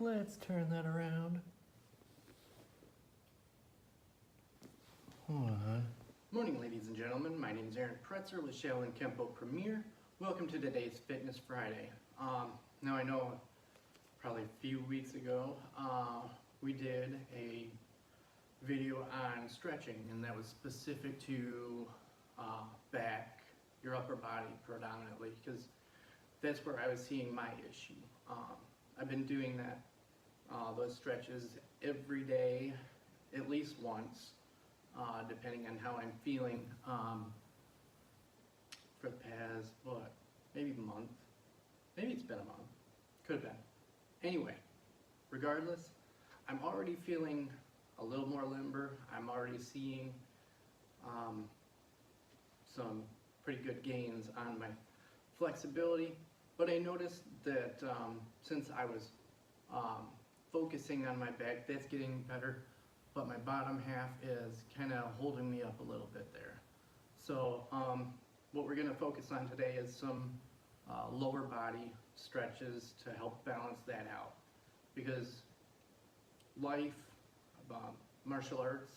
Let's turn that around. Hold on. Morning, ladies and gentlemen. My name is Aaron Pretzer with Shaolin Kempo Premier. Welcome to today's Fitness Friday. Now I know probably a few weeks ago we did a video on stretching, and that was specific to back, your upper body predominantly, because that's where I was seeing my issue. I've been doing those stretches every day, at least once, depending on how I'm feeling, for the past, maybe a month. Maybe it's been a month. Could have been. Anyway, regardless, I'm already feeling a little more limber. I'm already seeing some pretty good gains on my flexibility. But I noticed that since I was focusing on my back, that's getting better, but my bottom half is kind of holding me up a little bit there. So what we're going to focus on today is some lower body stretches to help balance that out, because life, martial arts,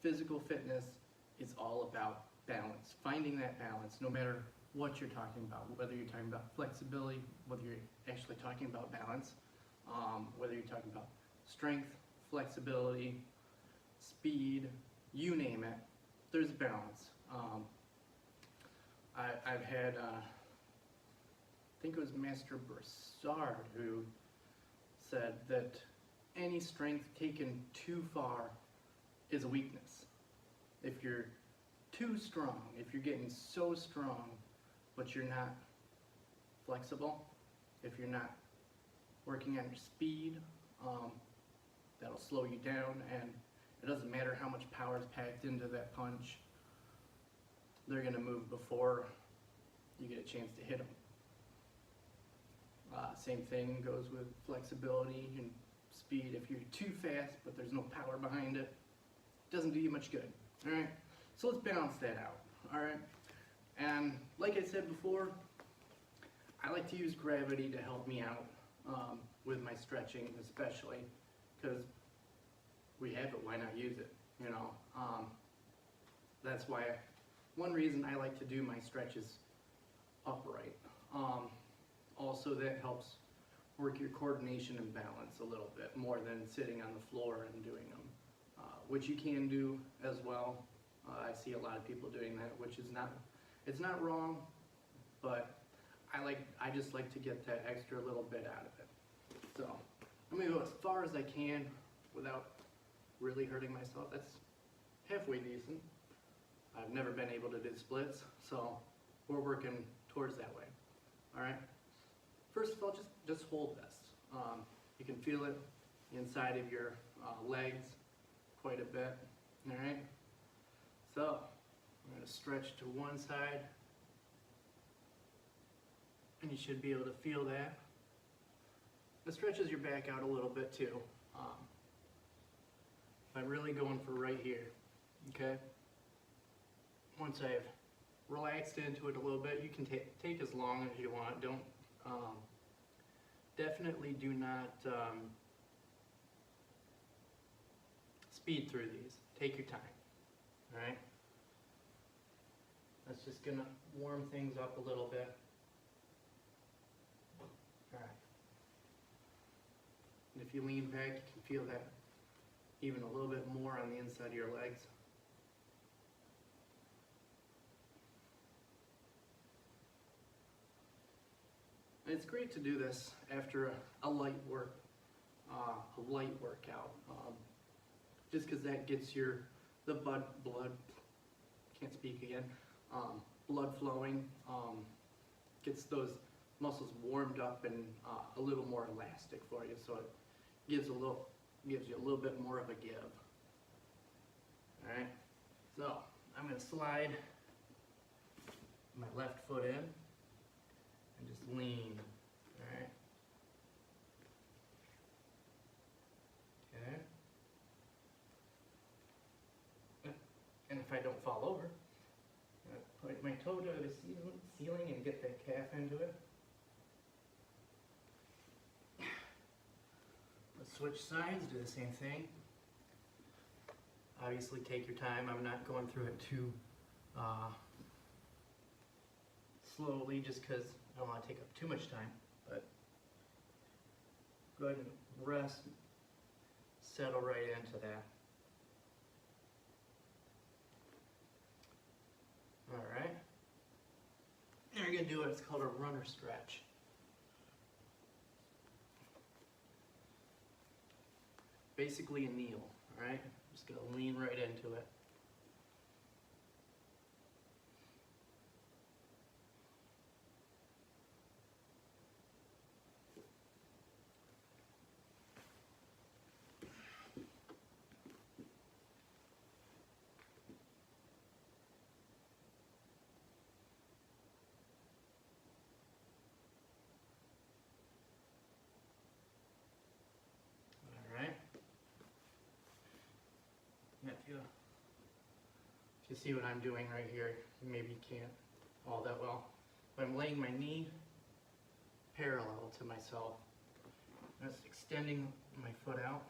physical fitness is all about balance, finding that balance no matter what you're talking about, whether you're talking about flexibility, whether you're actually talking about balance, whether you're talking about strength, flexibility, speed, you name it, there's balance. I've had, I think it was Master Broussard who said that any strength taken too far is a weakness. If you're too strong, if you're getting so strong, but you're not flexible, if you're not working on your speed, that'll slow you down, and it doesn't matter how much power is packed into that punch, they're going to move before you get a chance to hit them. Same thing goes with flexibility and speed. If you're too fast but there's no power behind it, it doesn't do you much good. Alright, so let's balance that out. Alright, and like I said before, I like to use gravity to help me out with my stretching, especially because we have it, why not use it, you know? That's why, one reason I like to do my stretches upright. Also, that helps work your coordination and balance a little bit more than sitting on the floor and doing them, which you can do as well. I see a lot of people doing that, which is it's not wrong, but I just like to get that extra little bit out of it. So I'm gonna go as far as I can without really hurting myself. That's halfway decent. I've never been able to do splits, so we're working towards that way. All right. First of all, just hold this. You can feel it inside of your legs quite a bit. All right. So I'm going to stretch to one side, and you should be able to feel that. It stretches your back out a little bit too. I'm really going for right here. Okay. Once I've relaxed into it a little bit, you can take as long as you want. Don't definitely do not speed through these. Take your time. All right. That's just gonna warm things up a little bit. All right. And if you lean back, you can feel that even a little bit more on the inside of your legs. And it's great to do this after a light workout, just because that gets the blood flowing, gets those muscles warmed up and a little more elastic for you, so it gives you a little bit more of a give. All right, so I'm going to slide my left foot in and just lean. All right. Okay. And if I don't fall over, I'm going to point my toe to the ceiling and get that calf into it. Switch sides, do the same thing. Obviously take your time. I'm not going through it too slowly just because I don't want to take up too much time. But go ahead and rest, settle right into that. Alright. Now you're going to do what's called a runner stretch. Basically a kneel, alright? Just going to lean right into it. If you see what I'm doing right here, maybe you can't all that well. But I'm laying my knee parallel to myself. Just extending my foot out.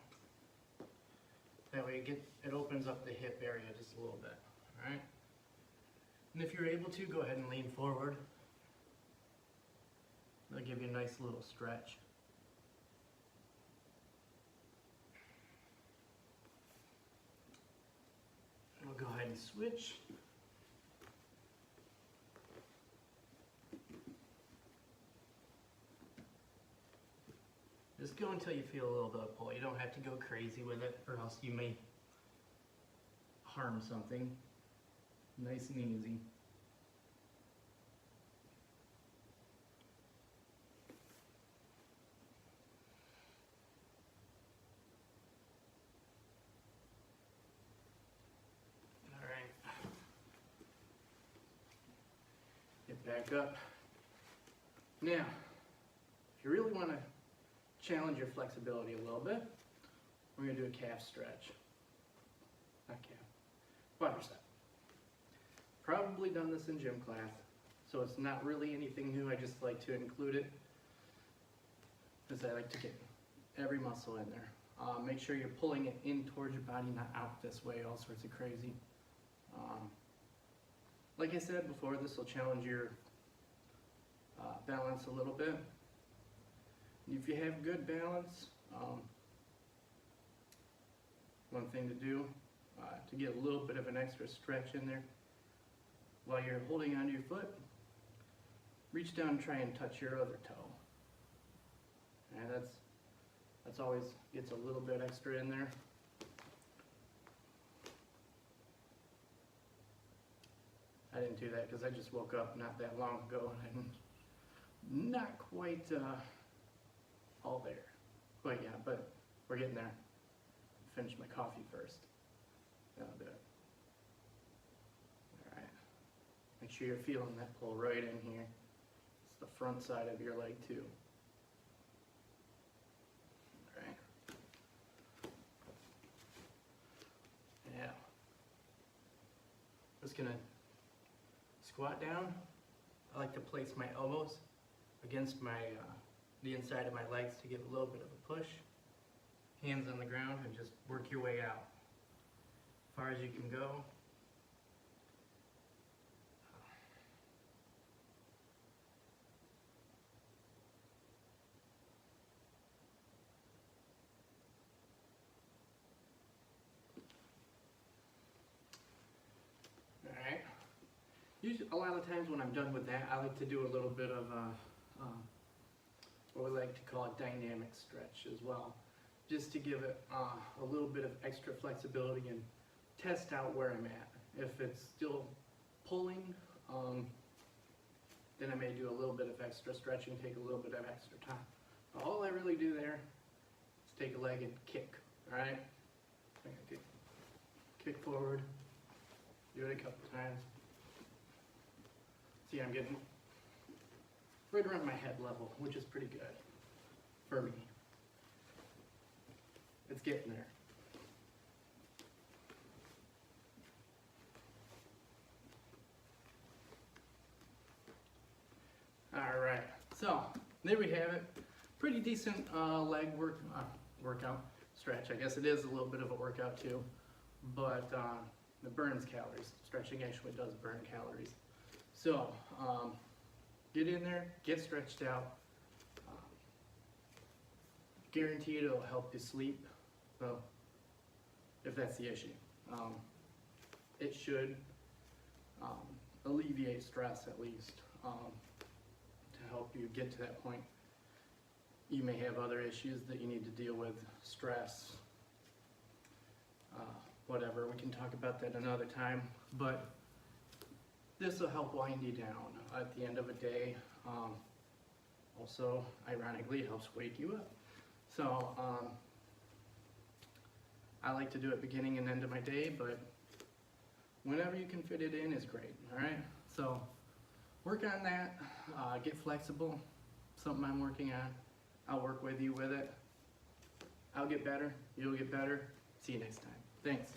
That way it opens up the hip area just a little bit. Alright? And if you're able to, go ahead and lean forward. That'll give you a nice little stretch. We'll go ahead and switch. Just go until you feel a little bit of pull. You don't have to go crazy with it or else you may harm something. Nice and easy. Back up. Now, if you really want to challenge your flexibility a little bit, we're going to do a calf stretch. Not calf, quadricep. Probably done this in gym class, so it's not really anything new. I just like to include it because I like to get every muscle in there. Make sure you're pulling it in towards your body, not out this way, all sorts of crazy. Like I said before, this will challenge your balance a little bit. And if you have good balance, one thing to do to get a little bit of an extra stretch in there, while you're holding onto your foot, reach down and try and touch your other toe. And that's always gets a little bit extra in there. I didn't do that because I just woke up not that long ago and I'm not quite all there. Quite yet, but we're getting there. Finish my coffee first. That'll do it. Alright. Make sure you're feeling that pull right in here. It's the front side of your leg too. Alright. Yeah. Just gonna squat down. I like to place my elbows against the inside of my legs to give a little bit of a push. Hands on the ground and just work your way out. As far as you can go. Alright. Usually, a lot of times when I'm done with that, I like to do a little bit of what we like to call a dynamic stretch as well, just to give it a little bit of extra flexibility and test out where I'm at. If it's still pulling, then I may do a little bit of extra stretching, take a little bit of extra time. But all I really do there is take a leg and kick, all right? Kick forward, do it a couple times. See, I'm getting right around my head level, which is pretty good for me. It's getting there. All right, so there we have it. Pretty decent leg work, workout, stretch. I guess it is a little bit of a workout too, but it burns calories. Stretching actually does burn calories. So get in there, get stretched out. Guaranteed it'll help you sleep, well, if that's the issue. It should alleviate stress at least, to help you get to that point. You may have other issues that you need to deal with, stress, whatever. We can talk about that another time, but this will help wind you down at the end of a day. Also, ironically, it helps wake you up. So, I like to do it beginning and end of my day, but whenever you can fit it in is great, all right? So, work on that, get flexible, something I'm working on. I'll work with you with it. I'll get better, you'll get better. See you next time. Thanks.